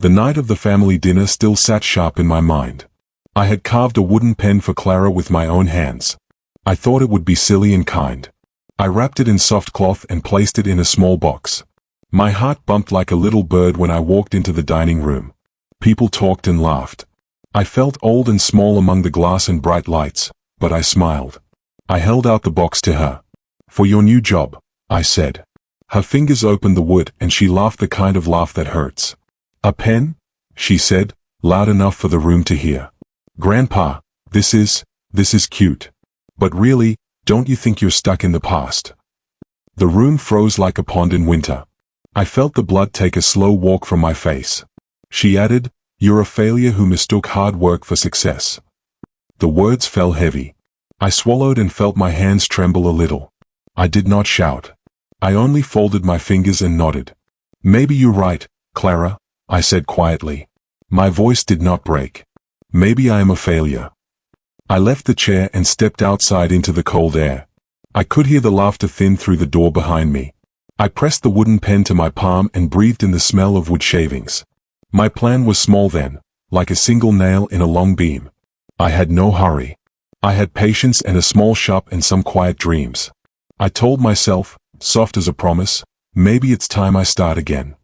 The night of the family dinner still sat sharp in my mind. I had carved a wooden pen for Clara with my own hands. I thought it would be silly and kind. I wrapped it in soft cloth and placed it in a small box. My heart bumped like a little bird when I walked into the dining room. People talked and laughed. I felt old and small among the glass and bright lights, but I smiled. I held out the box to her. "For your new job," I said. Her fingers opened the wood and she laughed the kind of laugh that hurts. "A pen?" she said, loud enough for the room to hear. "Grandpa, this is cute. But really, don't you think you're stuck in the past?" The room froze like a pond in winter. I felt the blood take a slow walk from my face. She added, "You're a failure who mistook hard work for success." The words fell heavy. I swallowed and felt my hands tremble a little. I did not shout. I only folded my fingers and nodded. "Maybe you're right, Clara," I said quietly. My voice did not break. "Maybe I am a failure." I left the chair and stepped outside into the cold air. I could hear the laughter thin through the door behind me. I pressed the wooden pen to my palm and breathed in the smell of wood shavings. My plan was small then, like a single nail in a long beam. I had no hurry. I had patience and a small shop and some quiet dreams. I told myself, soft as a promise, maybe it's time I start again.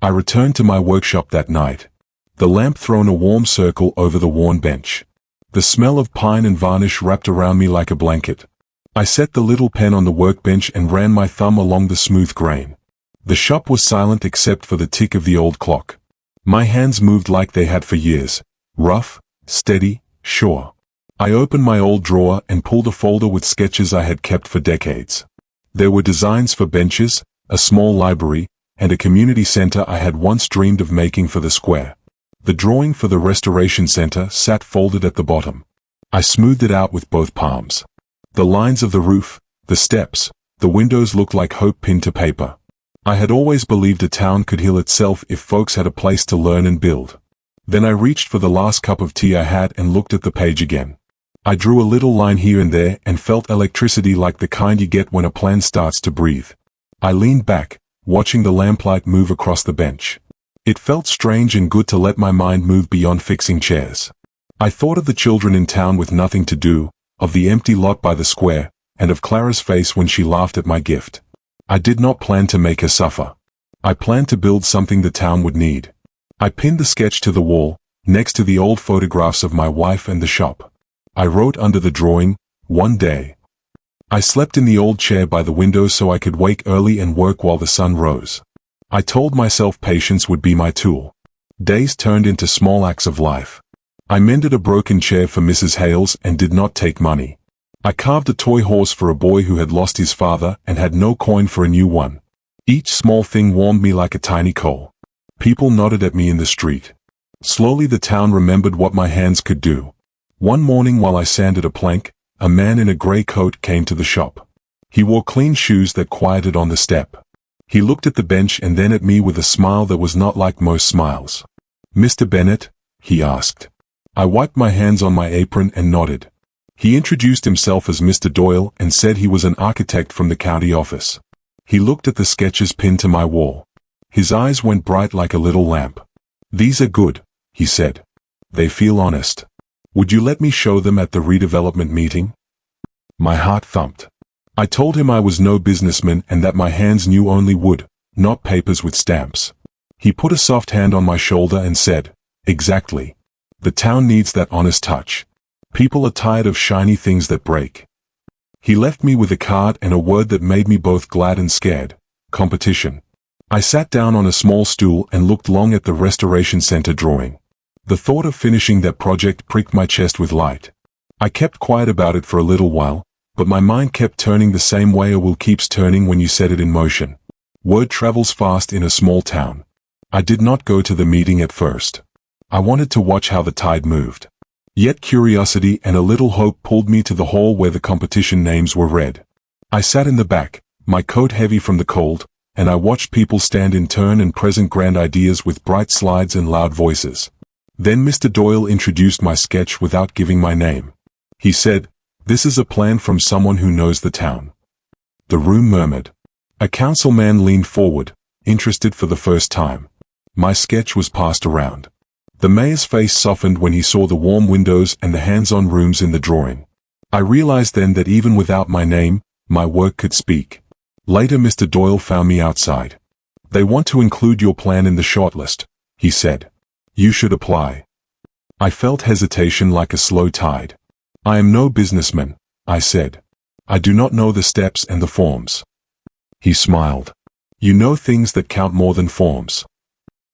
I returned to my workshop that night. The lamp thrown a warm circle over the worn bench. The smell of pine and varnish wrapped around me like a blanket. I set the little pen on the workbench and ran my thumb along the smooth grain. The shop was silent except for the tick of the old clock. My hands moved like they had for years, rough, steady, sure. I opened my old drawer and pulled a folder with sketches I had kept for decades. There were designs for benches, a small library, and a community center I had once dreamed of making for the square. The drawing for the restoration center sat folded at the bottom. I smoothed it out with both palms. The lines of the roof, the steps, the windows looked like hope pinned to paper. I had always believed a town could heal itself if folks had a place to learn and build. Then I reached for the last cup of tea I had and looked at the page again. I drew a little line here and there and felt electricity like the kind you get when a plan starts to breathe. I leaned back, watching the lamplight move across the bench. It felt strange and good to let my mind move beyond fixing chairs. I thought of the children in town with nothing to do, of the empty lot by the square, and of Clara's face when she laughed at my gift. I did not plan to make her suffer. I planned to build something the town would need. I pinned the sketch to the wall, next to the old photographs of my wife and the shop. I wrote under the drawing, "One day." I slept in the old chair by the window so I could wake early and work while the sun rose. I told myself patience would be my tool. Days turned into small acts of life. I mended a broken chair for Mrs. Hales and did not take money. I carved a toy horse for a boy who had lost his father and had no coin for a new one. Each small thing warmed me like a tiny coal. People nodded at me in the street. Slowly the town remembered what my hands could do. One morning while I sanded a plank, a man in a gray coat came to the shop. He wore clean shoes that quieted on the step. He looked at the bench and then at me with a smile that was not like most smiles. "Mr. Bennett?" he asked. I wiped my hands on my apron and nodded. He introduced himself as Mr. Doyle and said he was an architect from the county office. He looked at the sketches pinned to my wall. His eyes went bright like a little lamp. "These are good," he said. "They feel honest. Would you let me show them at the redevelopment meeting?" My heart thumped. I told him I was no businessman and that my hands knew only wood, not papers with stamps. He put a soft hand on my shoulder and said, "Exactly. The town needs that honest touch. People are tired of shiny things that break." He left me with a card and a word that made me both glad and scared: competition. I sat down on a small stool and looked long at the Restoration Center drawing. The thought of finishing that project pricked my chest with light. I kept quiet about it for a little while, but my mind kept turning the same way a wheel keeps turning when you set it in motion. Word travels fast in a small town. I did not go to the meeting at first. I wanted to watch how the tide moved. Yet curiosity and a little hope pulled me to the hall where the competition names were read. I sat in the back, my coat heavy from the cold, and I watched people stand in turn and present grand ideas with bright slides and loud voices. Then Mr. Doyle introduced my sketch without giving my name. He said, "This is a plan from someone who knows the town." The room murmured. A councilman leaned forward, interested for the first time. My sketch was passed around. The mayor's face softened when he saw the warm windows and the hands-on rooms in the drawing. I realized then that even without my name, my work could speak. Later Mr. Doyle found me outside. "They want to include your plan in the shortlist," he said. "You should apply." I felt hesitation like a slow tide. "I am no businessman," I said. "I do not know the steps and the forms." He smiled. "You know things that count more than forms."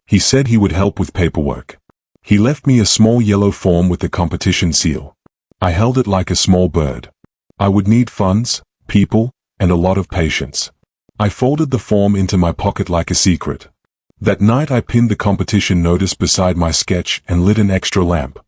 He said he would help with paperwork. He left me a small yellow form with the competition seal. I held it like a small bird. I would need funds, people, and a lot of patience. I folded the form into my pocket like a secret. That night I pinned the competition notice beside my sketch and lit an extra lamp.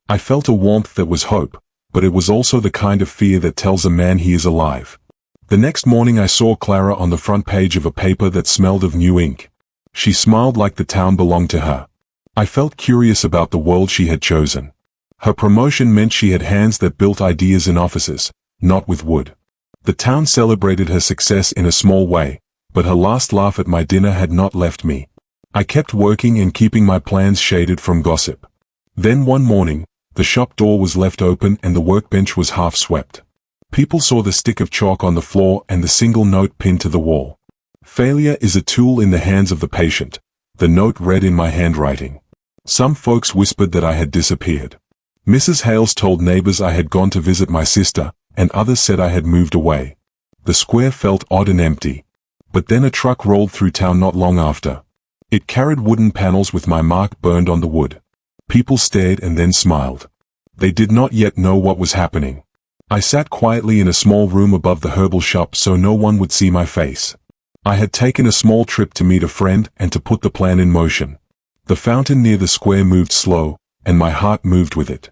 I felt a warmth that was hope, but it was also the kind of fear that tells a man he is alive. The next morning I saw Clara on the front page of a paper that smelled of new ink. She smiled like the town belonged to her. I felt curious about the world she had chosen. Her promotion meant she had hands that built ideas in offices, not with wood. The town celebrated her success in a small way, but her last laugh at my dinner had not left me. I kept working and keeping my plans shaded from gossip. Then one morning, the shop door was left open and the workbench was half swept. People saw the stick of chalk on the floor and the single note pinned to the wall. "Failure is a tool in the hands of the patient," the note read in my handwriting. Some folks whispered that I had disappeared. Mrs. Hales told neighbors I had gone to visit my sister, and others said I had moved away. The square felt odd and empty. But then a truck rolled through town not long after. It carried wooden panels with my mark burned on the wood. People stared and then smiled. They did not yet know what was happening. I sat quietly in a small room above the herbal shop so no one would see my face. I had taken a small trip to meet a friend and to put the plan in motion. The fountain near the square moved slow, and my heart moved with it.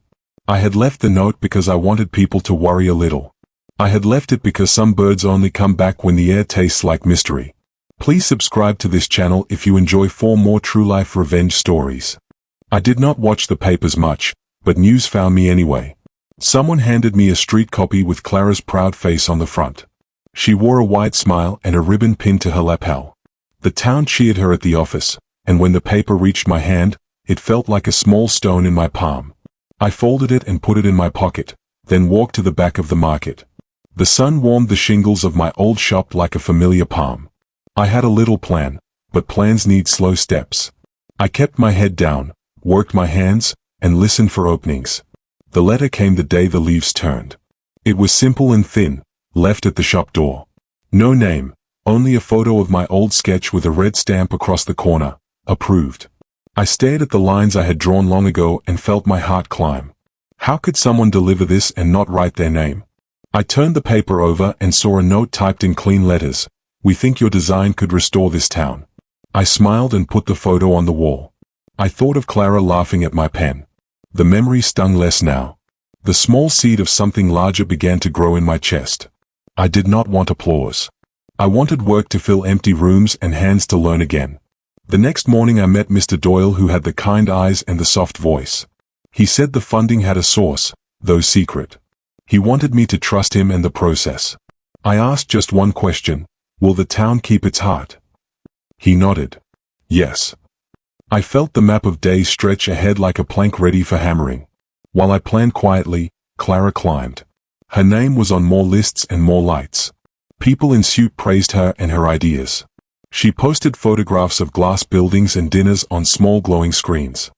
I had left the note because I wanted people to worry a little. I had left it because some birds only come back when the air tastes like mystery. Please subscribe to this channel if you enjoy 4 more true-life revenge stories. I did not watch the papers much, but news found me anyway. Someone handed me a street copy with Clara's proud face on the front. She wore a wide smile and a ribbon pinned to her lapel. The town cheered her at the office, and when the paper reached my hand, it felt like a small stone in my palm. I folded it and put it in my pocket, then walked to the back of the market. The sun warmed the shingles of my old shop like a familiar palm. I had a little plan, but plans need slow steps. I kept my head down, worked my hands, and listened for openings. The letter came the day the leaves turned. It was simple and thin, left at the shop door. No name, only a photo of my old sketch with a red stamp across the corner, approved. I stared at the lines I had drawn long ago and felt my heart climb. How could someone deliver this and not write their name? I turned the paper over and saw a note typed in clean letters. "We think your design could restore this town." I smiled and put the photo on the wall. I thought of Clara laughing at my pen. The memory stung less now. The small seed of something larger began to grow in my chest. I did not want applause. I wanted work to fill empty rooms and hands to learn again. The next morning I met Mr. Doyle, who had the kind eyes and the soft voice. He said the funding had a source, though secret. He wanted me to trust him and the process. I asked just one question: will the town keep its heart? He nodded. Yes. I felt the map of days stretch ahead like a plank ready for hammering. While I planned quietly, Clara climbed. Her name was on more lists and more lights. People in suit praised her and her ideas. She posted photographs of glass buildings and dinners on small glowing screens.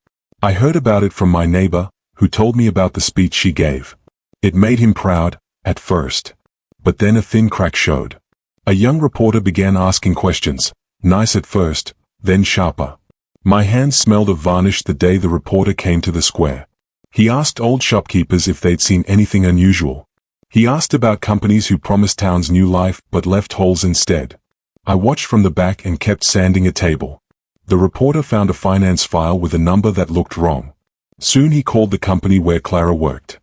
I heard about it from my neighbor, who told me about the speech she gave. It made him proud, at first. But then a thin crack showed. A young reporter began asking questions, nice at first, then sharper. My hands smelled of varnish the day the reporter came to the square. He asked old shopkeepers if they'd seen anything unusual. He asked about companies who promised towns new life but left holes instead. I watched from the back and kept sanding a table. The reporter found a finance file with a number that looked wrong. Soon he called the company where Clara worked.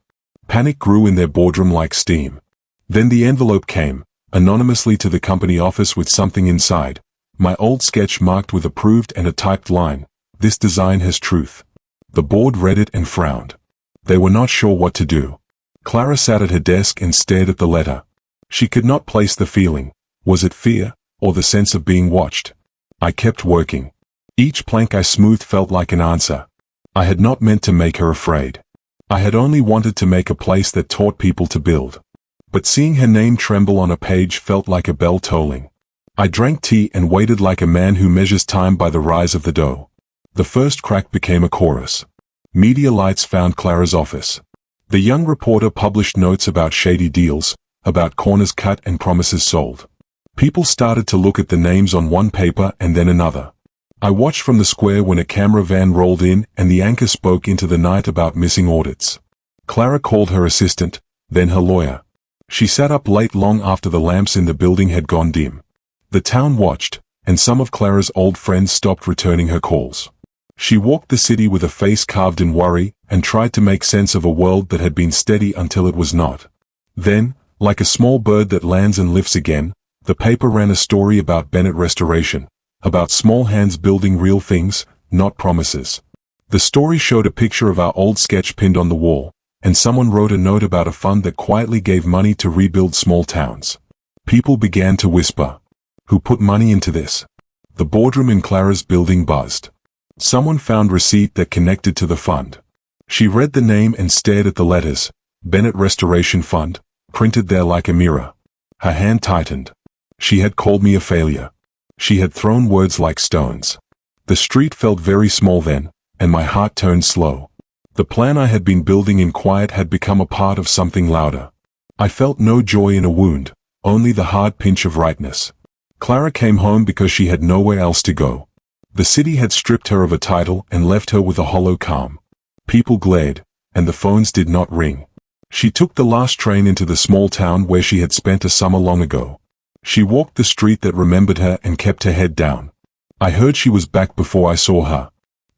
Panic grew in their boardroom like steam. Then the envelope came, anonymously to the company office with something inside. My old sketch marked with approved and a typed line, "This design has truth." The board read it and frowned. They were not sure what to do. Clara sat at her desk and stared at the letter. She could not place the feeling. Was it fear, or the sense of being watched? I kept working. Each plank I smoothed felt like an answer. I had not meant to make her afraid. I had only wanted to make a place that taught people to build. But seeing her name tremble on a page felt like a bell tolling. I drank tea and waited like a man who measures time by the rise of the dough. The first crack became a chorus. Media lights found Clara's office. The young reporter published notes about shady deals, about corners cut and promises sold. People started to look at the names on one paper and then another. I watched from the square when a camera van rolled in and the anchor spoke into the night about missing audits. Clara called her assistant, then her lawyer. She sat up late long after the lamps in the building had gone dim. The town watched, and some of Clara's old friends stopped returning her calls. She walked the city with a face carved in worry and tried to make sense of a world that had been steady until it was not. Then, like a small bird that lands and lifts again, the paper ran a story about Bennett Restoration, about small hands building real things, not promises. The story showed a picture of our old sketch pinned on the wall, and someone wrote a note about a fund that quietly gave money to rebuild small towns. People began to whisper. Who put money into this? The boardroom in Clara's building buzzed. Someone found receipt that connected to the fund. She read the name and stared at the letters, Bennett Restoration Fund, printed there like a mirror. Her hand tightened. She had called me a failure. She had thrown words like stones. The street felt very small then, and my heart turned slow. The plan I had been building in quiet had become a part of something louder. I felt no joy in a wound, only the hard pinch of rightness. Clara came home because she had nowhere else to go. The city had stripped her of a title and left her with a hollow calm. People glared, and the phones did not ring. She took the last train into the small town where she had spent a summer long ago. She walked the street that remembered her and kept her head down. I heard she was back before I saw her.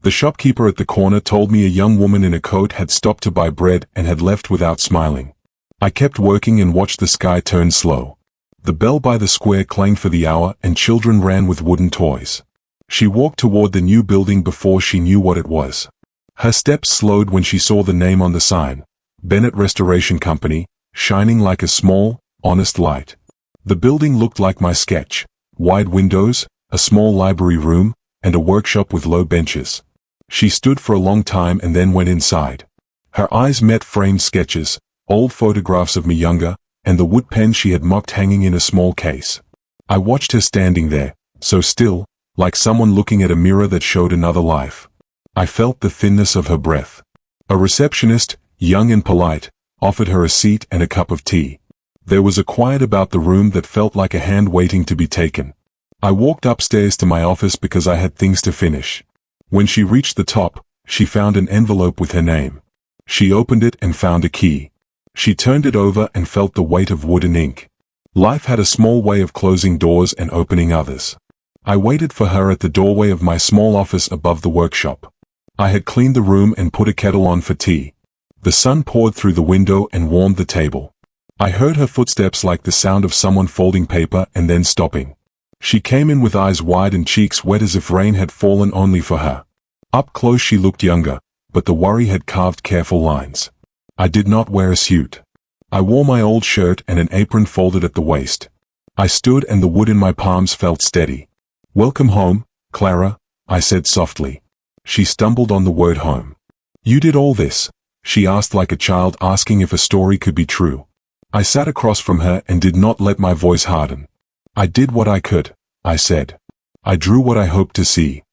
The shopkeeper at the corner told me a young woman in a coat had stopped to buy bread and had left without smiling. I kept working and watched the sky turn slow. The bell by the square clanged for the hour and children ran with wooden toys. She walked toward the new building before she knew what it was. Her steps slowed when she saw the name on the sign, Bennett Restoration Company, shining like a small, honest light. The building looked like my sketch, wide windows, a small library room, and a workshop with low benches. She stood for a long time and then went inside. Her eyes met framed sketches, old photographs of me younger, and the wood pen she had mocked hanging in a small case. I watched her standing there, so still, like someone looking at a mirror that showed another life. I felt the thinness of her breath. A receptionist, young and polite, offered her a seat and a cup of tea. There was a quiet about the room that felt like a hand waiting to be taken. I walked upstairs to my office because I had things to finish. When she reached the top, she found an envelope with her name. She opened it and found a key. She turned it over and felt the weight of wood and ink. Life had a small way of closing doors and opening others. I waited for her at the doorway of my small office above the workshop. I had cleaned the room and put a kettle on for tea. The sun poured through the window and warmed the table. I heard her footsteps like the sound of someone folding paper and then stopping. She came in with eyes wide and cheeks wet as if rain had fallen only for her. Up close she looked younger, but the worry had carved careful lines. I did not wear a suit. I wore my old shirt and an apron folded at the waist. I stood and the wood in my palms felt steady. "Welcome home, Clara," I said softly. She stumbled on the word home. "You did all this?" she asked like a child asking if a story could be true. I sat across from her and did not let my voice harden. "I did what I could," I said. "I drew what I hoped to see."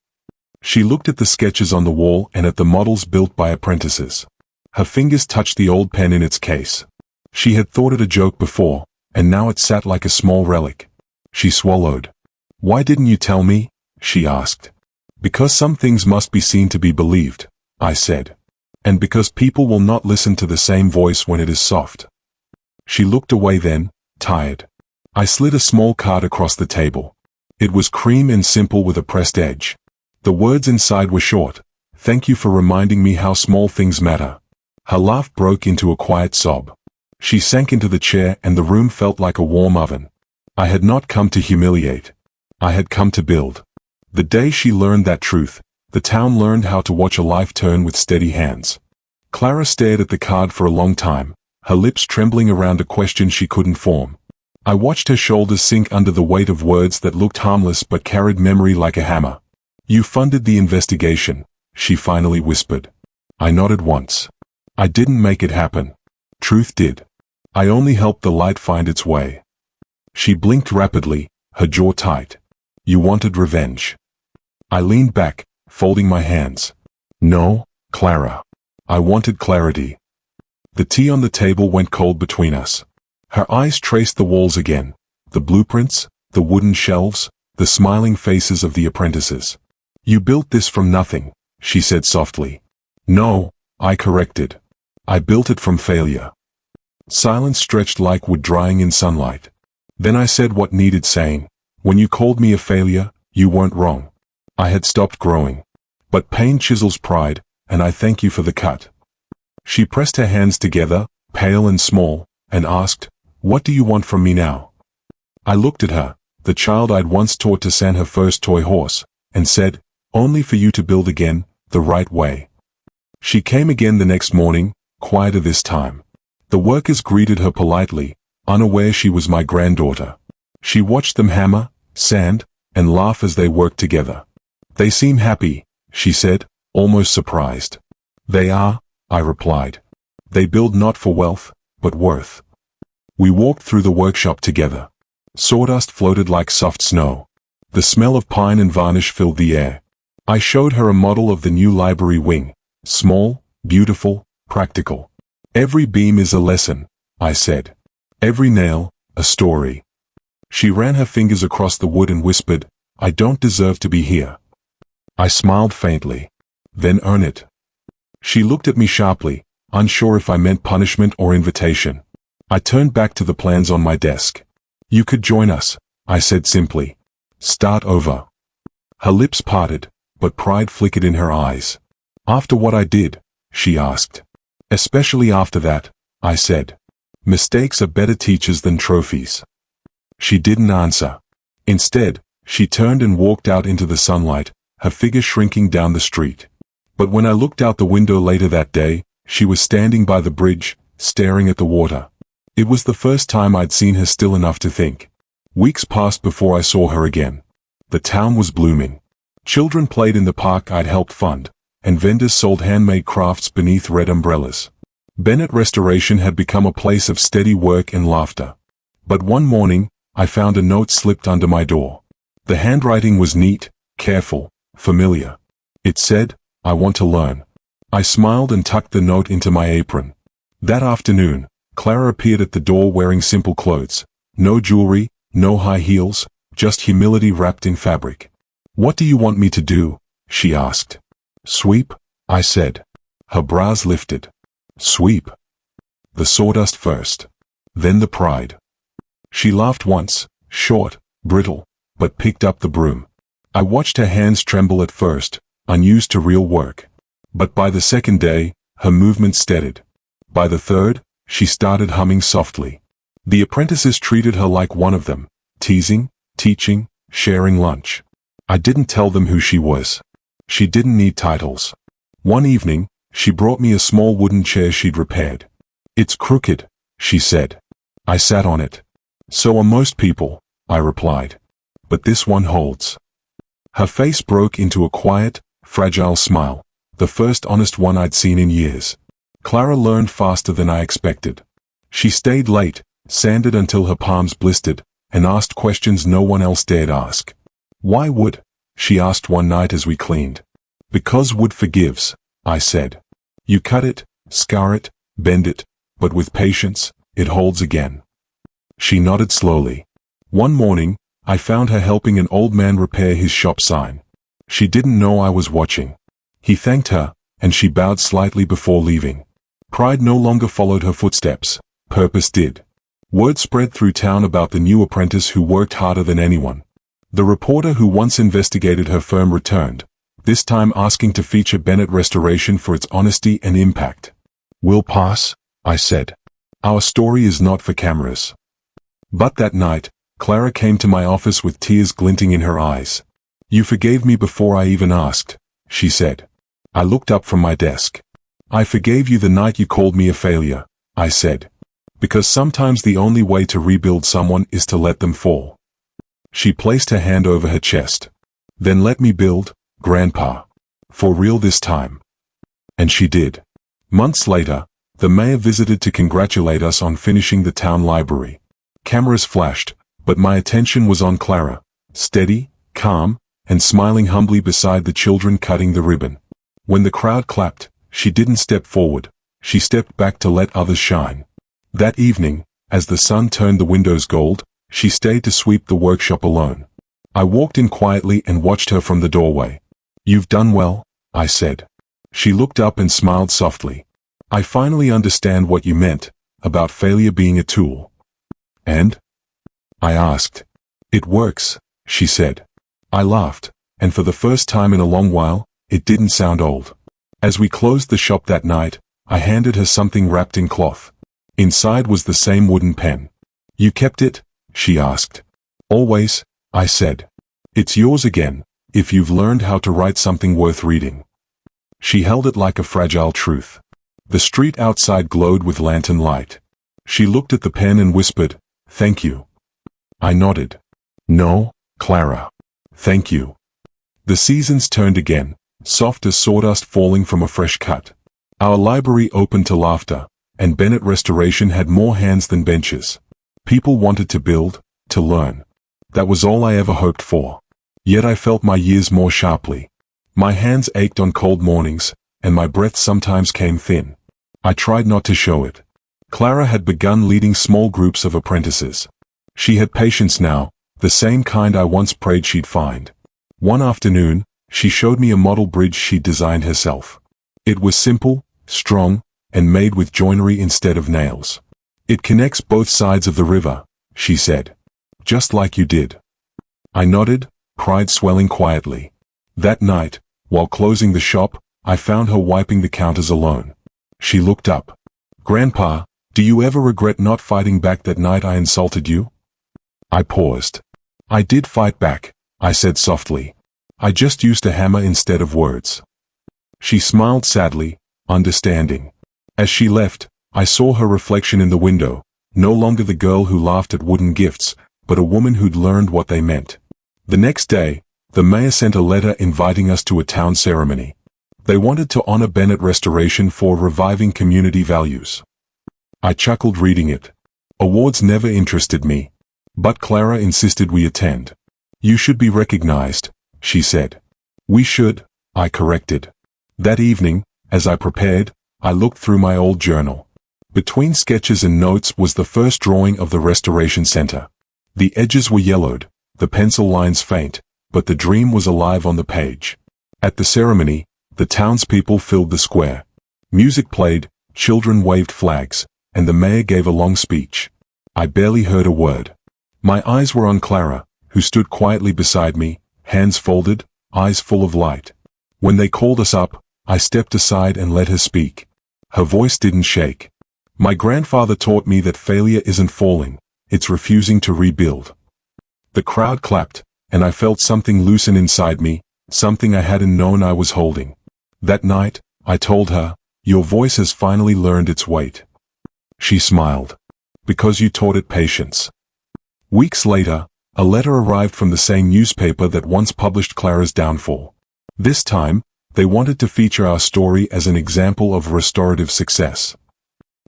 She looked at the sketches on the wall and at the models built by apprentices. Her fingers touched the old pen in its case. She had thought it a joke before, and now it sat like a small relic. She swallowed. "Why didn't you tell me?" she asked. "Because some things must be seen to be believed," I said. "And because people will not listen to the same voice when it is soft." She looked away then, tired. I slid a small card across the table. It was cream and simple with a pressed edge. The words inside were short. "Thank you for reminding me how small things matter." Her laugh broke into a quiet sob. She sank into the chair and the room felt like a warm oven. I had not come to humiliate. I had come to build. The day she learned that truth, the town learned how to watch a life turn with steady hands. Clara stared at the card for a long time, her lips trembling around a question she couldn't form. I watched her shoulders sink under the weight of words that looked harmless but carried memory like a hammer. You funded the investigation, she finally whispered. I nodded once. I didn't make it happen. Truth did. I only helped the light find its way. She blinked rapidly, her jaw tight. You wanted revenge. I leaned back, folding my hands. No, Clara. I wanted clarity. The tea on the table went cold between us. Her eyes traced the walls again, the blueprints, the wooden shelves, the smiling faces of the apprentices. You built this from nothing, she said softly. No, I corrected. I built it from failure. Silence stretched like wood drying in sunlight. Then I said what needed saying. When you called me a failure, you weren't wrong. I had stopped growing. But pain chisels pride, and I thank you for the cut. She pressed her hands together, pale and small, and asked, What do you want from me now? I looked at her, the child I'd once taught to sand her first toy horse, and said, Only for you to build again, the right way. She came again the next morning, quieter this time. The workers greeted her politely, unaware she was my granddaughter. She watched them hammer, sand, and laugh as they worked together. They seem happy, she said, almost surprised. They are, I replied. They build not for wealth, but worth. We walked through the workshop together. Sawdust floated like soft snow. The smell of pine and varnish filled the air. I showed her a model of the new library wing. Small, beautiful, practical. Every beam is a lesson, I said. Every nail, a story. She ran her fingers across the wood and whispered, I don't deserve to be here. I smiled faintly. Then earn it. She looked at me sharply, unsure if I meant punishment or invitation. I turned back to the plans on my desk. You could join us, I said simply. Start over. Her lips parted, but pride flickered in her eyes. After what I did, she asked. Especially after that, I said. Mistakes are better teachers than trophies. She didn't answer. Instead, she turned and walked out into the sunlight, her figure shrinking down the street. But when I looked out the window later that day, she was standing by the bridge, staring at the water. It was the first time I'd seen her still enough to think. Weeks passed before I saw her again. The town was blooming. Children played in the park I'd helped fund, and vendors sold handmade crafts beneath red umbrellas. Bennett Restoration had become a place of steady work and laughter. But one morning, I found a note slipped under my door. The handwriting was neat, careful, familiar. It said, I want to learn. I smiled and tucked the note into my apron. That afternoon, Clara appeared at the door wearing simple clothes. No jewelry, no high heels, just humility wrapped in fabric. What do you want me to do? She asked. Sweep, I said. Her brows lifted. Sweep. The sawdust first. Then the pride. She laughed once, short, brittle, but picked up the broom. I watched her hands tremble at first, unused to real work. But by the second day, her movement steadied. By the third, she started humming softly. The apprentices treated her like one of them, teasing, teaching, sharing lunch. I didn't tell them who she was. She didn't need titles. One evening, she brought me a small wooden chair she'd repaired. It's crooked, she said. I sat on it. So are most people, I replied. But this one holds. Her face broke into a quiet, fragile smile, the first honest one I'd seen in years. Clara learned faster than I expected. She stayed late, sanded until her palms blistered, and asked questions no one else dared ask. Why wood? She asked one night as we cleaned. Because wood forgives, I said. You cut it, scar it, bend it, but with patience, it holds again. She nodded slowly. One morning, I found her helping an old man repair his shop sign. She didn't know I was watching. He thanked her, and she bowed slightly before leaving. Pride no longer followed her footsteps, purpose did. Word spread through town about the new apprentice who worked harder than anyone. The reporter who once investigated her firm returned, this time asking to feature Bennett Restoration for its honesty and impact. We'll pass, I said. Our story is not for cameras. But that night, Clara came to my office with tears glinting in her eyes. You forgave me before I even asked, she said. I looked up from my desk. I forgave you the night you called me a failure, I said. Because sometimes the only way to rebuild someone is to let them fall. She placed her hand over her chest. Then let me build, Grandpa. For real this time. And she did. Months later, the mayor visited to congratulate us on finishing the town library. Cameras flashed, but my attention was on Clara, steady, calm, and smiling humbly beside the children cutting the ribbon. When the crowd clapped, she didn't step forward, she stepped back to let others shine. That evening, as the sun turned the windows gold, she stayed to sweep the workshop alone. I walked in quietly and watched her from the doorway. "You've done well," I said. She looked up and smiled softly. "I finally understand what you meant, about failure being a tool." "And?" I asked. "It works," she said. I laughed, and for the first time in a long while, it didn't sound old. As we closed the shop that night, I handed her something wrapped in cloth. Inside was the same wooden pen. "You kept it?" she asked. "Always," I said. "It's yours again, if you've learned how to write something worth reading." She held it like a fragile truth. The street outside glowed with lantern light. She looked at the pen and whispered, "Thank you." I nodded. "No, Clara. Thank you." The seasons turned again, soft as sawdust falling from a fresh cut. Our library opened to laughter, and Bennett Restoration had more hands than benches. People wanted to build, to learn. That was all I ever hoped for. Yet I felt my years more sharply. My hands ached on cold mornings, and my breath sometimes came thin. I tried not to show it. Clara had begun leading small groups of apprentices. She had patience now, the same kind I once prayed she'd find. One afternoon, she showed me a model bridge she'd designed herself. It was simple, strong, and made with joinery instead of nails. "It connects both sides of the river," she said. "Just like you did." I nodded, pride swelling quietly. That night, while closing the shop, I found her wiping the counters alone. She looked up. "Grandpa, do you ever regret not fighting back that night I insulted you?" I paused. "I did fight back," I said softly. "I just used a hammer instead of words." She smiled sadly, understanding. As she left, I saw her reflection in the window, no longer the girl who laughed at wooden gifts, but a woman who'd learned what they meant. The next day, the mayor sent a letter inviting us to a town ceremony. They wanted to honor Bennett Restoration for reviving community values. I chuckled reading it. Awards never interested me. But Clara insisted we attend. "You should be recognized," she said. "We should," I corrected. That evening, as I prepared, I looked through my old journal. Between sketches and notes was the first drawing of the Restoration Center. The edges were yellowed, the pencil lines faint, but the dream was alive on the page. At the ceremony, the townspeople filled the square. Music played, children waved flags, and the mayor gave a long speech. I barely heard a word. My eyes were on Clara, who stood quietly beside me, hands folded, eyes full of light. When they called us up, I stepped aside and let her speak. Her voice didn't shake. "My grandfather taught me that failure isn't falling, it's refusing to rebuild." The crowd clapped, and I felt something loosen inside me, something I hadn't known I was holding. That night, I told her, "Your voice has finally learned its weight." She smiled. "Because you taught it patience." Weeks later, a letter arrived from the same newspaper that once published Clara's downfall. This time, they wanted to feature our story as an example of restorative success.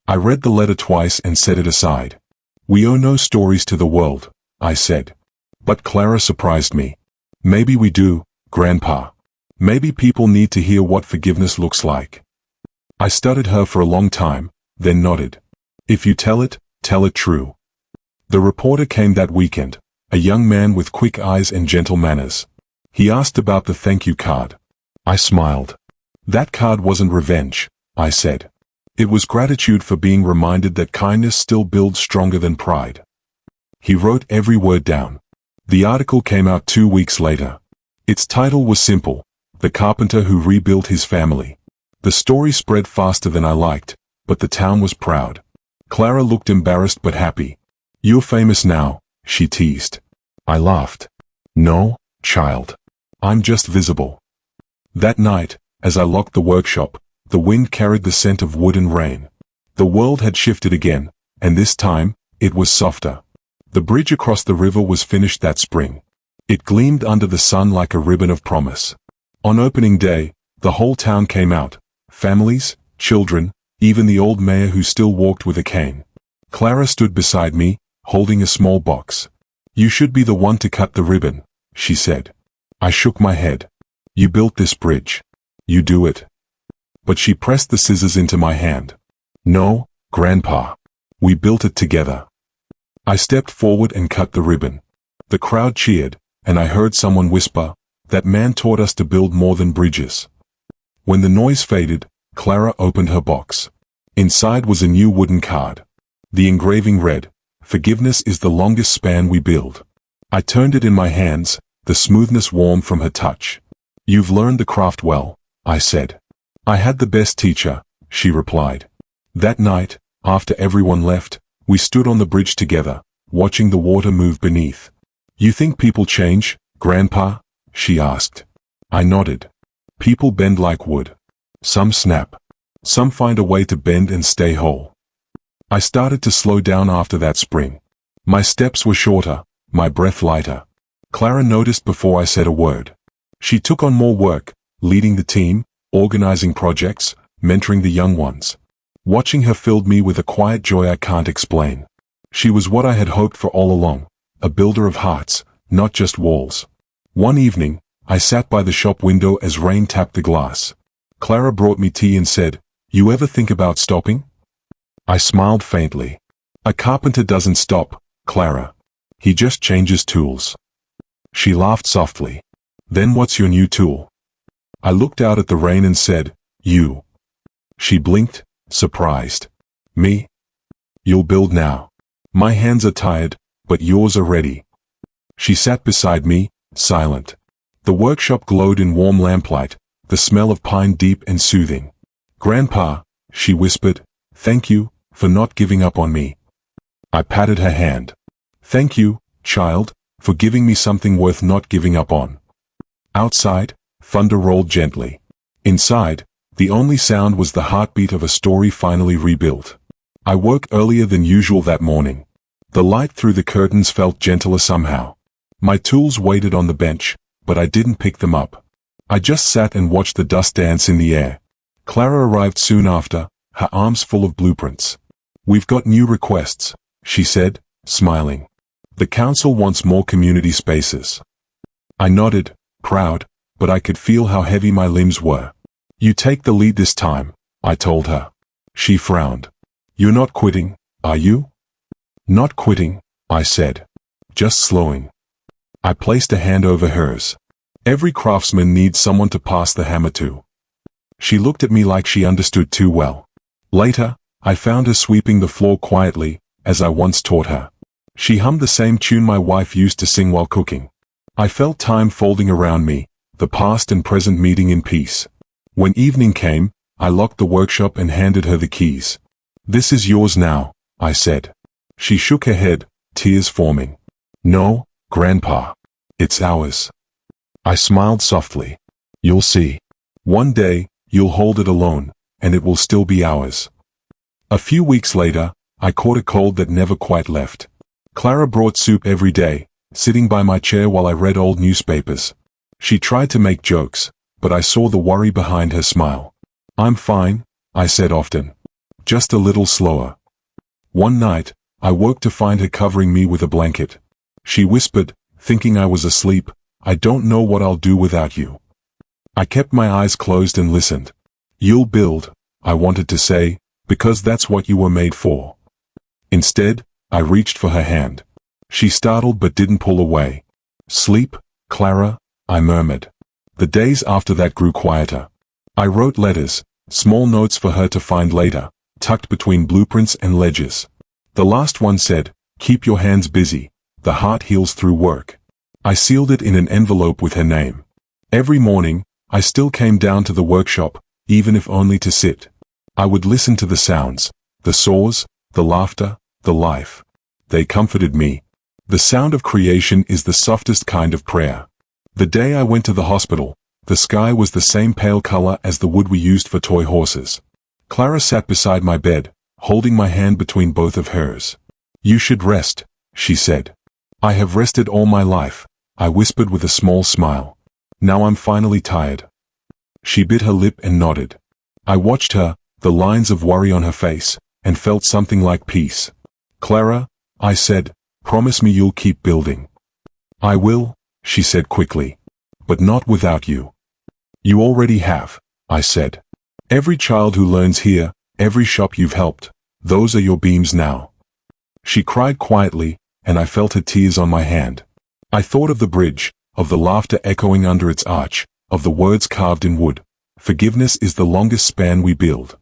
I read the letter twice and set it aside. "We owe no stories to the world," I said. But Clara surprised me. "Maybe we do, Grandpa. Maybe people need to hear what forgiveness looks like." I studied her for a long time, then nodded. "If you tell it true." The reporter came that weekend, a young man with quick eyes and gentle manners. He asked about the thank you card. I smiled. "That card wasn't revenge," I said. "It was gratitude for being reminded that kindness still builds stronger than pride." He wrote every word down. The article came out 2 weeks later. Its title was simple, "The Carpenter Who Rebuilt His Family." The story spread faster than I liked, but the town was proud. Clara looked embarrassed but happy. "You're famous now," she teased. I laughed. "No, child. I'm just visible." That night, as I locked the workshop, the wind carried the scent of wood and rain. The world had shifted again, and this time, it was softer. The bridge across the river was finished that spring. It gleamed under the sun like a ribbon of promise. On opening day, the whole town came out. Families, children, even the old mayor who still walked with a cane. Clara stood beside me, holding a small box. "You should be the one to cut the ribbon," she said. I shook my head. "You built this bridge. You do it." But she pressed the scissors into my hand. "No, Grandpa. We built it together." I stepped forward and cut the ribbon. The crowd cheered, and I heard someone whisper, "That man taught us to build more than bridges." When the noise faded, Clara opened her box. Inside was a new wooden card. The engraving read, "Forgiveness is the longest span we build." I turned it in my hands, the smoothness warm from her touch. "You've learned the craft well," I said. "I had the best teacher," she replied. That night, after everyone left, we stood on the bridge together, watching the water move beneath. "You think people change, Grandpa?" she asked. I nodded. "People bend like wood. Some snap. Some find a way to bend and stay whole." I started to slow down after that spring. My steps were shorter, my breath lighter. Clara noticed before I said a word. She took on more work, leading the team, organizing projects, mentoring the young ones. Watching her filled me with a quiet joy I can't explain. She was what I had hoped for all along, a builder of hearts, not just walls. One evening, I sat by the shop window as rain tapped the glass. Clara brought me tea and said, "You ever think about stopping?" I smiled faintly. "A carpenter doesn't stop, Clara. He just changes tools." She laughed softly. "Then what's your new tool?" I looked out at the rain and said, "You." She blinked, surprised. "Me? You'll build now. My hands are tired, but yours are ready." She sat beside me, silent. The workshop glowed in warm lamplight, the smell of pine deep and soothing. "Grandpa," she whispered, "thank you for not giving up on me." I patted her hand. "Thank you, child, for giving me something worth not giving up on." Outside, thunder rolled gently. Inside, the only sound was the heartbeat of a story finally rebuilt. I woke earlier than usual that morning. The light through the curtains felt gentler somehow. My tools waited on the bench, but I didn't pick them up. I just sat and watched the dust dance in the air. Clara arrived soon after, her arms full of blueprints. "We've got new requests," she said, smiling. "The council wants more community spaces." I nodded, proud, but I could feel how heavy my limbs were. "You take the lead this time," I told her. She frowned. "You're not quitting, are you?" "Not quitting," I said. "Just slowing." I placed a hand over hers. "Every craftsman needs someone to pass the hammer to." She looked at me like she understood too well. Later, I found her sweeping the floor quietly, as I once taught her. She hummed the same tune my wife used to sing while cooking. I felt time folding around me, the past and present meeting in peace. When evening came, I locked the workshop and handed her the keys. "This is yours now," I said. She shook her head, tears forming. "No, Grandpa. It's ours." I smiled softly. "You'll see. One day, you'll hold it alone, and it will still be ours." A few weeks later, I caught a cold that never quite left. Clara brought soup every day, sitting by my chair while I read old newspapers. She tried to make jokes, but I saw the worry behind her smile. "I'm fine," I said often. "Just a little slower." One night, I woke to find her covering me with a blanket. She whispered, thinking I was asleep, "I don't know what I'll do without you." I kept my eyes closed and listened. "You'll build," I wanted to say, "because that's what you were made for." Instead, I reached for her hand. She startled but didn't pull away. "Sleep, Clara," I murmured. The days after that grew quieter. I wrote letters, small notes for her to find later, tucked between blueprints and ledgers. The last one said, "Keep your hands busy. The heart heals through work." I sealed it in an envelope with her name. Every morning, I still came down to the workshop, even if only to sit. I would listen to the sounds, the saws, the laughter, the life. They comforted me. The sound of creation is the softest kind of prayer. The day I went to the hospital, the sky was the same pale color as the wood we used for toy horses. Clara sat beside my bed, holding my hand between both of hers. "You should rest," she said. "I have rested all my life," I whispered with a small smile. "Now I'm finally tired." She bit her lip and nodded. I watched her, the lines of worry on her face, and felt something like peace. "Clara," I said, "promise me you'll keep building." "I will," she said quickly. "But not without you." "You already have," I said. "Every child who learns here, every shop you've helped, those are your beams now." She cried quietly, and I felt her tears on my hand. I thought of the bridge, of the laughter echoing under its arch, of the words carved in wood. Forgiveness is the longest span we build.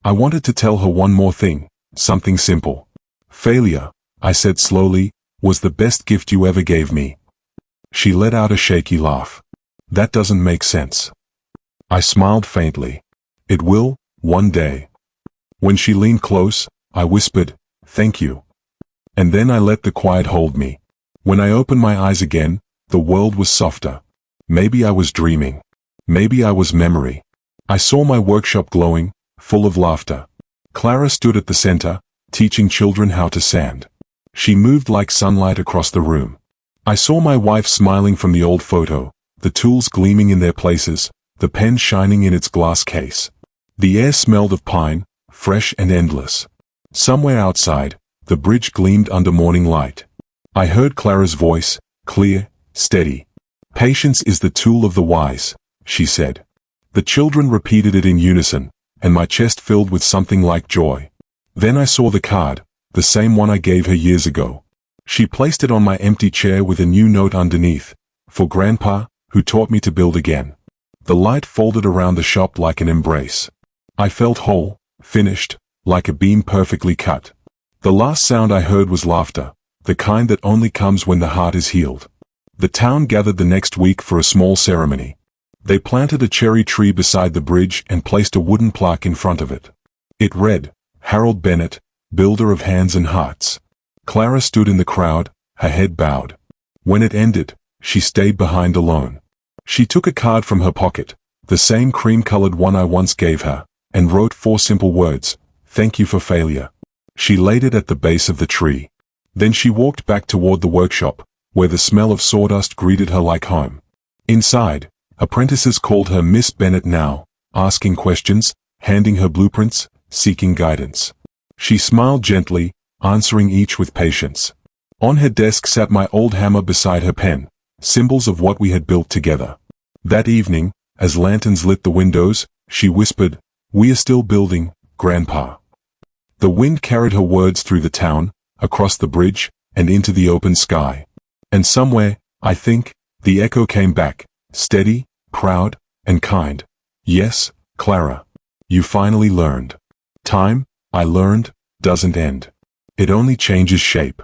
I wanted to tell her one more thing, something simple. "Failure," I said slowly, "was the best gift you ever gave me." She let out a shaky laugh. "That doesn't make sense." I smiled faintly. "It will, one day." When she leaned close, I whispered, "Thank you." And then I let the quiet hold me. When I opened my eyes again, the world was softer. Maybe I was dreaming. Maybe I was memory. I saw my workshop glowing, full of laughter. Clara stood at the center, teaching children how to sand. She moved like sunlight across the room. I saw my wife smiling from the old photo, the tools gleaming in their places, the pen shining in its glass case. The air smelled of pine, fresh and endless. Somewhere outside, the bridge gleamed under morning light. I heard Clara's voice, clear, steady. "Patience is the tool of the wise," she said. The children repeated it in unison, and my chest filled with something like joy. Then I saw the card, the same one I gave her years ago. She placed it on my empty chair with a new note underneath, "For Grandpa, who taught me to build again." The light folded around the shop like an embrace. I felt whole, finished, like a beam perfectly cut. The last sound I heard was laughter, the kind that only comes when the heart is healed. The town gathered the next week for a small ceremony. They planted a cherry tree beside the bridge and placed a wooden plaque in front of it. It read, "Harold Bennett, builder of hands and hearts." Clara stood in the crowd, her head bowed. When it ended, she stayed behind alone. She took a card from her pocket, the same cream-colored one I once gave her, and wrote 4 simple words, "Thank you for failure." She laid it at the base of the tree. Then she walked back toward the workshop, where the smell of sawdust greeted her like home. Inside, apprentices called her Miss Bennett now, asking questions, handing her blueprints, seeking guidance. She smiled gently, answering each with patience. On her desk sat my old hammer beside her pen, symbols of what we had built together. That evening, as lanterns lit the windows, she whispered, "We are still building, Grandpa." The wind carried her words through the town, across the bridge, and into the open sky. And somewhere, I think, the echo came back, steady, proud, and kind. "Yes, Clara. You finally learned. Time, I learned, doesn't end. It only changes shape."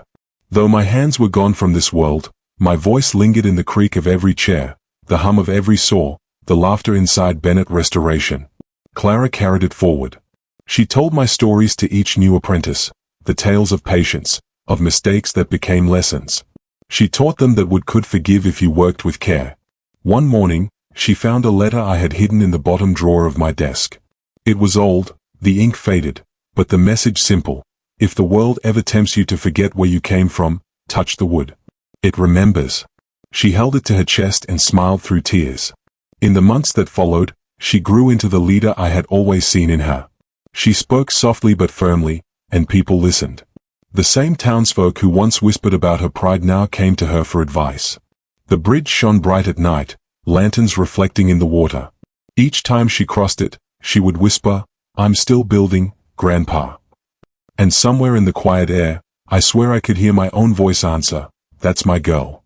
Though my hands were gone from this world, my voice lingered in the creak of every chair, the hum of every saw, the laughter inside Bennett Restoration. Clara carried it forward. She told my stories to each new apprentice, the tales of patience, of mistakes that became lessons. She taught them that wood could forgive if you worked with care. One morning, she found a letter I had hidden in the bottom drawer of my desk. It was old, the ink faded, but the message simple. If the world ever tempts you to forget where you came from, touch the wood. It remembers. She held it to her chest and smiled through tears. In the months that followed, she grew into the leader I had always seen in her. She spoke softly but firmly, and people listened. The same townsfolk who once whispered about her pride now came to her for advice. The bridge shone bright at night, lanterns reflecting in the water. Each time she crossed it, she would whisper, "I'm still building, Grandpa." And somewhere in the quiet air, I swear I could hear my own voice answer, "That's my girl."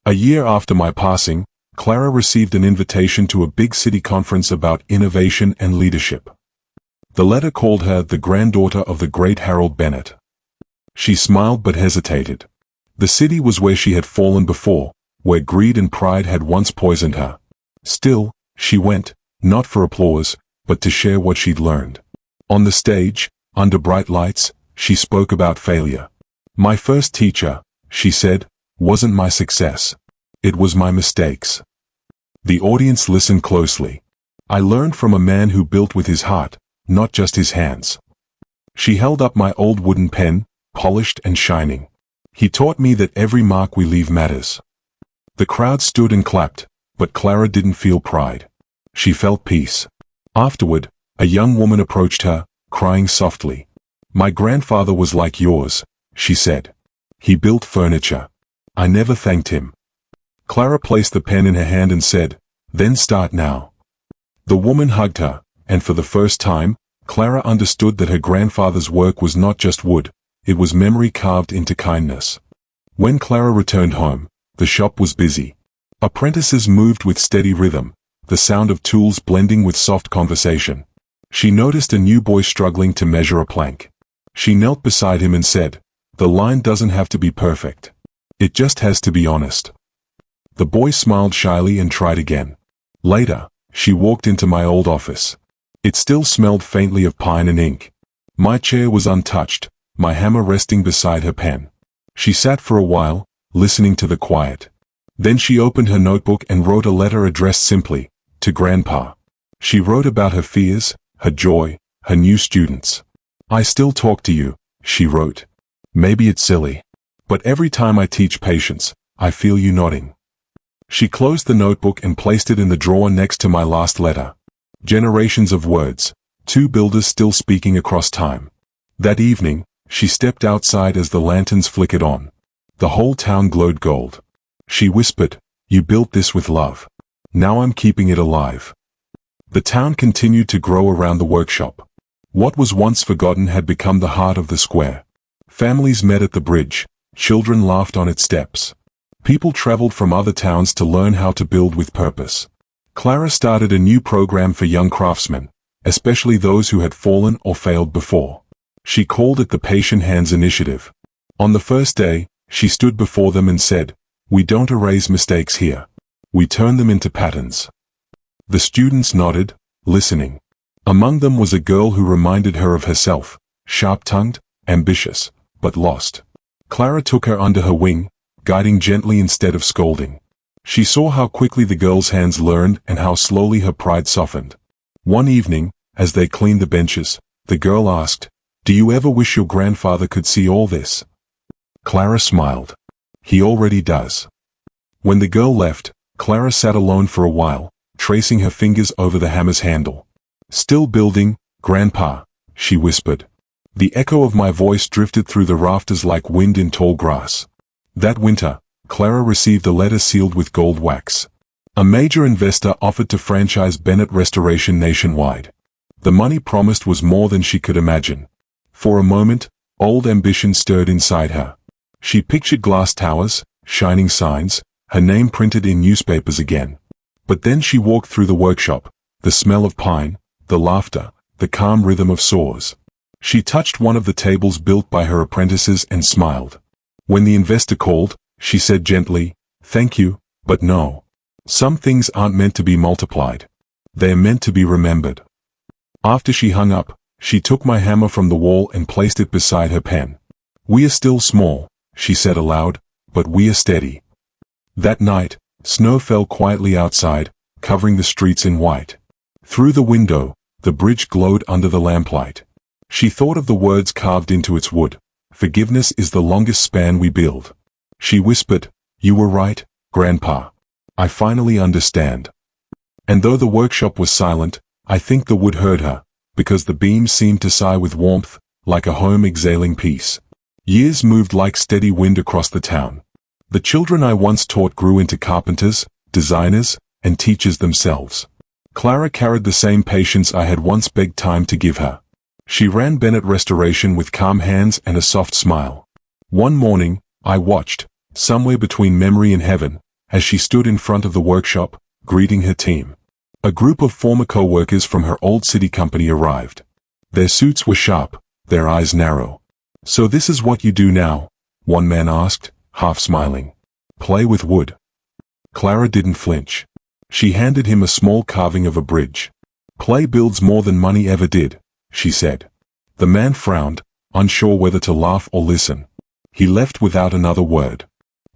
A year after my passing, Clara received an invitation to a big city conference about innovation and leadership. The letter called her the granddaughter of the great Harold Bennett. She smiled but hesitated. The city was where she had fallen before, where greed and pride had once poisoned her. Still, she went, not for applause, but to share what she'd learned. On the stage, under bright lights, she spoke about failure. "My first teacher," she said, "wasn't my success. It was my mistakes." The audience listened closely. I learned from a man who built with his heart, not just his hands. She held up my old wooden pen, polished and shining. "He taught me that every mark we leave matters." The crowd stood and clapped, but Clara didn't feel pride. She felt peace. Afterward, a young woman approached her, crying softly. "My grandfather was like yours," she said. "He built furniture. I never thanked him." Clara placed the pen in her hand and said, "Then start now." The woman hugged her, and for the first time, Clara understood that her grandfather's work was not just wood, it was memory carved into kindness. When Clara returned home, the shop was busy. Apprentices moved with steady rhythm, the sound of tools blending with soft conversation. She noticed a new boy struggling to measure a plank. She knelt beside him and said, "The line doesn't have to be perfect. It just has to be honest." The boy smiled shyly and tried again. Later, she walked into my old office. It still smelled faintly of pine and ink. My chair was untouched, my hammer resting beside her pen. She sat for a while, listening to the quiet. Then she opened her notebook and wrote a letter addressed simply, to Grandpa. She wrote about her fears, her joy, her new students. "I still talk to you," she wrote. "Maybe it's silly. But every time I teach patience, I feel you nodding." She closed the notebook and placed it in the drawer next to my last letter. Generations of words, two builders still speaking across time. That evening, she stepped outside as the lanterns flickered on. The whole town glowed gold. She whispered, "You built this with love. Now I'm keeping it alive." The town continued to grow around the workshop. What was once forgotten had become the heart of the square. Families met at the bridge, children laughed on its steps. People traveled from other towns to learn how to build with purpose. Clara started a new program for young craftsmen, especially those who had fallen or failed before. She called it the Patient Hands Initiative. On the first day, she stood before them and said, "We don't erase mistakes here. We turn them into patterns." The students nodded, listening. Among them was a girl who reminded her of herself, sharp-tongued, ambitious, but lost. Clara took her under her wing, guiding gently instead of scolding. She saw how quickly the girl's hands learned and how slowly her pride softened. One evening, as they cleaned the benches, the girl asked, "Do you ever wish your grandfather could see all this?" Clara smiled. "He already does." When the girl left, Clara sat alone for a while, tracing her fingers over the hammer's handle. "Still building, Grandpa," she whispered. The echo of my voice drifted through the rafters like wind in tall grass. That winter, Clara received a letter sealed with gold wax. A major investor offered to franchise Bennett Restoration nationwide. The money promised was more than she could imagine. For a moment, old ambition stirred inside her. She pictured glass towers, shining signs, her name printed in newspapers again. But then she walked through the workshop, the smell of pine, the laughter, the calm rhythm of saws. She touched one of the tables built by her apprentices and smiled. When the investor called, she said gently, "Thank you, but no. Some things aren't meant to be multiplied. They're meant to be remembered." After she hung up, she took my hammer from the wall and placed it beside her pen. "We are still small," she said aloud, "but we are steady." That night, snow fell quietly outside, covering the streets in white. Through the window, the bridge glowed under the lamplight. She thought of the words carved into its wood, "Forgiveness is the longest span we build." She whispered, "You were right, Grandpa. I finally understand." And though the workshop was silent, I think the wood heard her, because the beams seemed to sigh with warmth, like a home exhaling peace. Years moved like steady wind across the town. The children I once taught grew into carpenters, designers, and teachers themselves. Clara carried the same patience I had once begged time to give her. She ran Bennett Restoration with calm hands and a soft smile. One morning, I watched, somewhere between memory and heaven, as she stood in front of the workshop, greeting her team. A group of former co-workers from her old city company arrived. Their suits were sharp, their eyes narrow. "So this is what you do now?" one man asked, half smiling. "Play with wood." Clara didn't flinch. She handed him a small carving of a bridge. "Play builds more than money ever did," she said. The man frowned, unsure whether to laugh or listen. He left without another word.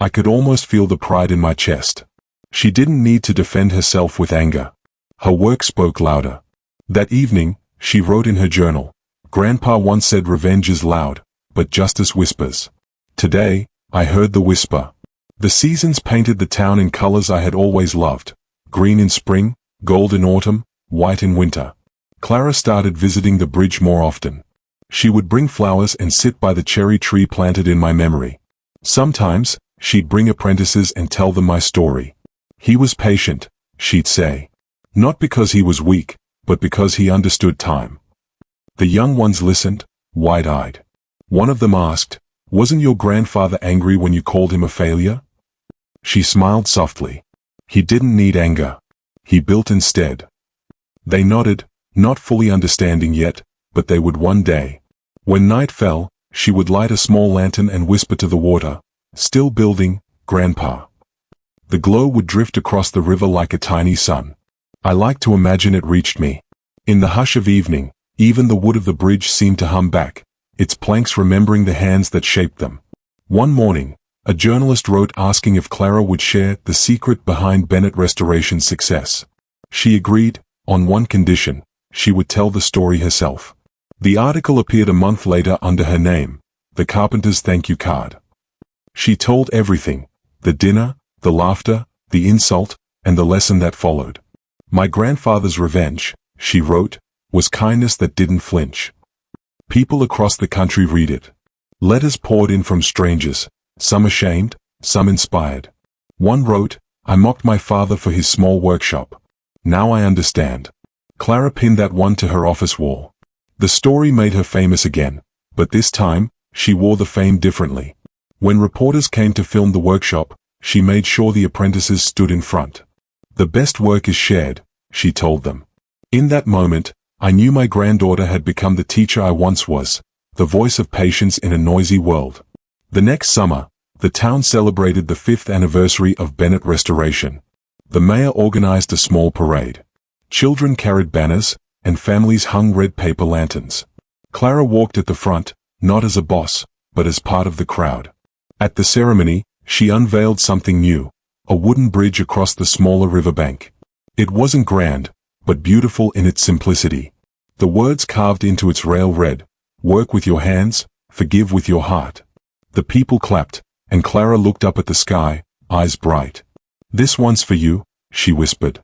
I could almost feel the pride in my chest. She didn't need to defend herself with anger. Her work spoke louder. That evening, she wrote in her journal, "Grandpa once said revenge is loud, but justice whispers. Today, I heard the whisper." The seasons painted the town in colors I had always loved. Green in spring, gold in autumn, white in winter. Clara started visiting the bridge more often. She would bring flowers and sit by the cherry tree planted in my memory. Sometimes, she'd bring apprentices and tell them my story. He was patient, she'd say. Not because he was weak, but because he understood time. The young ones listened, wide-eyed. One of them asked, "Wasn't your grandfather angry when you called him a failure?" She smiled softly. He didn't need anger. He built instead. They nodded, not fully understanding yet, but they would one day. When night fell, she would light a small lantern and whisper to the water, "Still building, Grandpa." The glow would drift across the river like a tiny sun. I liked to imagine it reached me. In the hush of evening, even the wood of the bridge seemed to hum back, its planks remembering the hands that shaped them. One morning, a journalist wrote asking if Clara would share the secret behind Bennett Restoration's success. She agreed, on one condition: she would tell the story herself. The article appeared a month later under her name, The Carpenter's Thank You Card. She told everything: the dinner, the laughter, the insult, and the lesson that followed. "My grandfather's revenge," she wrote, "was kindness that didn't flinch." People across the country read it. Letters poured in from strangers, some ashamed, some inspired. One wrote, "I mocked my father for his small workshop. Now I understand." Clara pinned that one to her office wall. The story made her famous again, but this time, she wore the fame differently. When reporters came to film the workshop, she made sure the apprentices stood in front. "The best work is shared," she told them. In that moment, I knew my granddaughter had become the teacher I once was, the voice of patience in a noisy world. The next summer, the town celebrated the 5th anniversary of Bennett Restoration. The mayor organized a small parade. Children carried banners, and families hung red paper lanterns. Clara walked at the front, not as a boss, but as part of the crowd. At the ceremony, she unveiled something new, a wooden bridge across the smaller riverbank. It wasn't grand, but beautiful in its simplicity. The words carved into its rail read, "Work with your hands, forgive with your heart." The people clapped, and Clara looked up at the sky, eyes bright. "This one's for you," she whispered.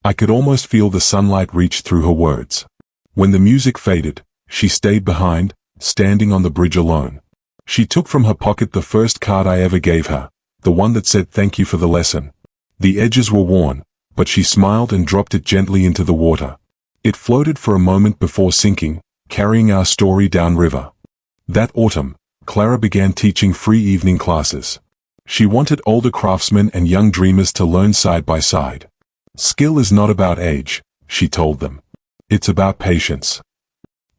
I could almost feel the sunlight reach through her words. When the music faded, she stayed behind, standing on the bridge alone. She took from her pocket the first card I ever gave her, the one that said "Thank you for the lesson." The edges were worn, but she smiled and dropped it gently into the water. It floated for a moment before sinking, carrying our story downriver. That autumn, Clara began teaching free evening classes. She wanted older craftsmen and young dreamers to learn side by side. "Skill is not about age," she told them. "It's about patience."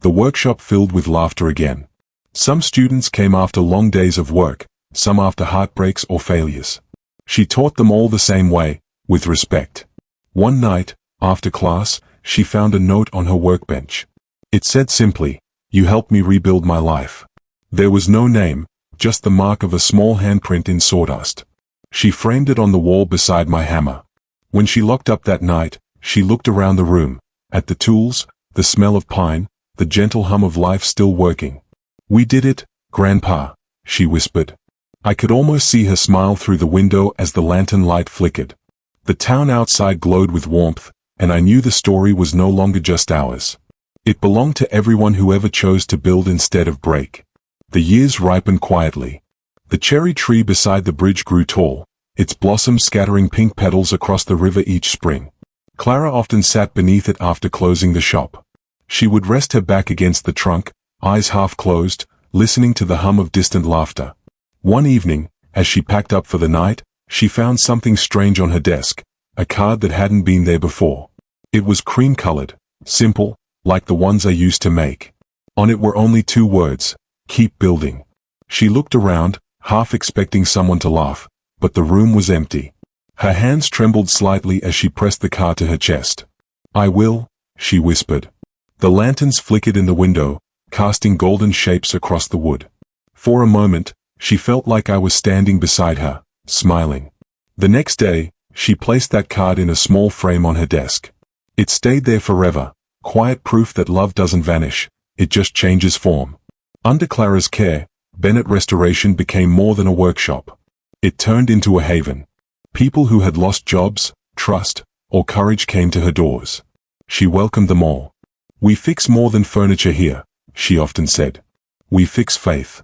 The workshop filled with laughter again. Some students came after long days of work, some after heartbreaks or failures. She taught them all the same way, with respect. One night, after class, she found a note on her workbench. It said simply, "You helped me rebuild my life." There was no name, just the mark of a small handprint in sawdust. She framed it on the wall beside my hammer. When she locked up that night, she looked around the room, at the tools, the smell of pine, the gentle hum of life still working. "We did it, Grandpa," she whispered. I could almost see her smile through the window as the lantern light flickered. The town outside glowed with warmth, and I knew the story was no longer just ours. It belonged to everyone who ever chose to build instead of break. The years ripened quietly. The cherry tree beside the bridge grew tall, its blossoms scattering pink petals across the river each spring. Clara often sat beneath it after closing the shop. She would rest her back against the trunk, eyes half closed, listening to the hum of distant laughter. One evening, as she packed up for the night, she found something strange on her desk, a card that hadn't been there before. It was cream-colored, simple, like the ones I used to make. On it were only 2 words, "Keep building." She looked around, half expecting someone to laugh, but the room was empty. Her hands trembled slightly as she pressed the card to her chest. "I will," she whispered. The lanterns flickered in the window, casting golden shapes across the wood. For a moment, she felt like I was standing beside her, smiling. The next day, she placed that card in a small frame on her desk. It stayed there forever, quiet proof that love doesn't vanish, it just changes form. Under Clara's care, Bennett Restoration became more than a workshop. It turned into a haven. People who had lost jobs, trust, or courage came to her doors. She welcomed them all. "We fix more than furniture here," she often said. "We fix faith."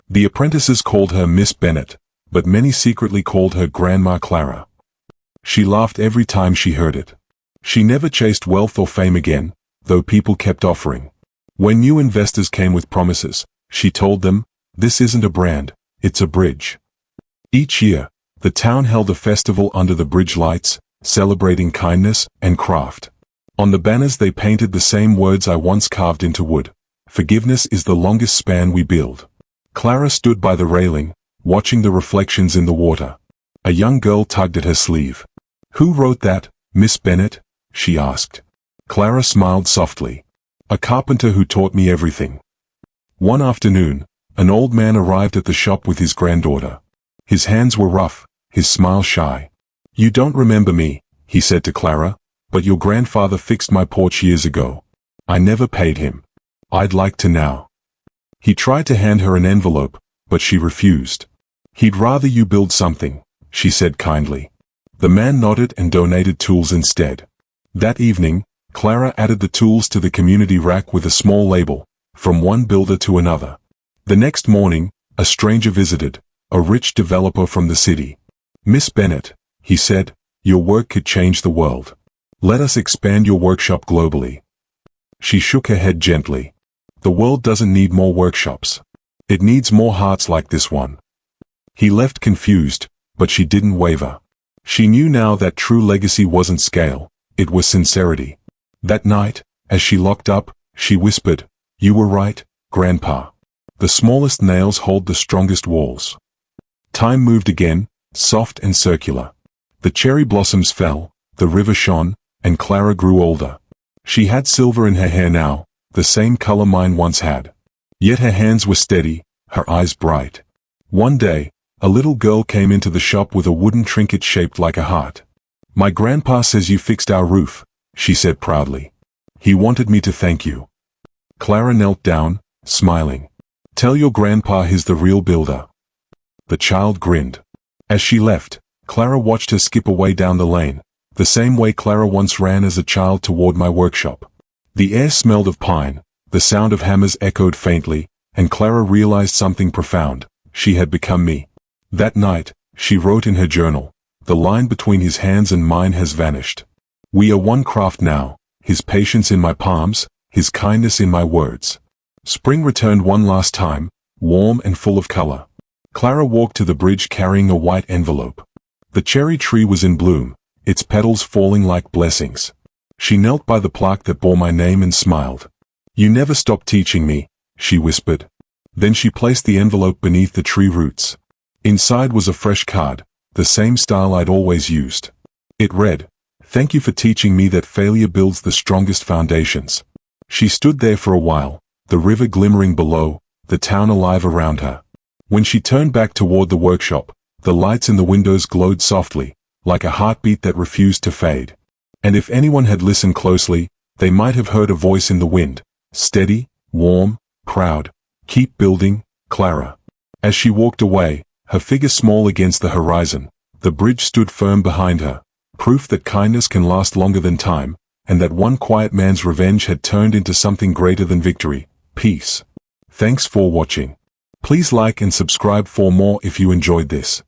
The apprentices called her Miss Bennet, but many secretly called her Grandma Clara. She laughed every time she heard it. She never chased wealth or fame again, though people kept offering. When new investors came with promises, she told them, "This isn't a brand, it's a bridge." Each year, the town held a festival under the bridge lights, celebrating kindness and craft. On the banners they painted the same words I once carved into wood: "Forgiveness is the longest span we build." Clara stood by the railing, watching the reflections in the water. A young girl tugged at her sleeve. "Who wrote that, Miss Bennet?" she asked. Clara smiled softly. "A carpenter who taught me everything." One afternoon, an old man arrived at the shop with his granddaughter. His hands were rough, his smile shy. "You don't remember me," he said to Clara, "but your grandfather fixed my porch years ago. I never paid him. I'd like to now." He tried to hand her an envelope, but she refused. "He'd rather you build something," she said kindly. The man nodded and donated tools instead. That evening, Clara added the tools to the community rack with a small label, "From one builder to another." The next morning, a stranger visited, a rich developer from the city. "Miss Bennet," he said, "your work could change the world. Let us expand your workshop globally." She shook her head gently. "The world doesn't need more workshops. It needs more hearts like this one." He left confused, but she didn't waver. She knew now that true legacy wasn't scale, it was sincerity. That night, as she locked up, she whispered, "You were right, Grandpa. The smallest nails hold the strongest walls." Time moved again, soft and circular. The cherry blossoms fell, the river shone, and Clara grew older. She had silver in her hair now, the same color mine once had. Yet her hands were steady, her eyes bright. One day, a little girl came into the shop with a wooden trinket shaped like a heart. "My grandpa says you fixed our roof," she said proudly. "He wanted me to thank you." Clara knelt down, smiling. "Tell your grandpa he's the real builder." The child grinned. As she left, Clara watched her skip away down the lane, the same way Clara once ran as a child toward my workshop. The air smelled of pine, the sound of hammers echoed faintly, and Clara realized something profound: she had become me. That night, she wrote in her journal, "The line between his hands and mine has vanished. We are one craft now, his patience in my palms, his kindness in my words." Spring returned one last time, warm and full of color. Clara walked to the bridge carrying a white envelope. The cherry tree was in bloom, its petals falling like blessings. She knelt by the plaque that bore my name and smiled. "You never stopped teaching me," she whispered. Then she placed the envelope beneath the tree roots. Inside was a fresh card, the same style I'd always used. It read, "Thank you for teaching me that failure builds the strongest foundations." She stood there for a while, the river glimmering below, the town alive around her. When she turned back toward the workshop, the lights in the windows glowed softly, like a heartbeat that refused to fade. And if anyone had listened closely, they might have heard a voice in the wind, steady, warm, proud, "Keep building, Clara." As she walked away, her figure small against the horizon, the bridge stood firm behind her, proof that kindness can last longer than time, and that one quiet man's revenge had turned into something greater than victory, peace. Thanks for watching. Please like and subscribe for more if you enjoyed this.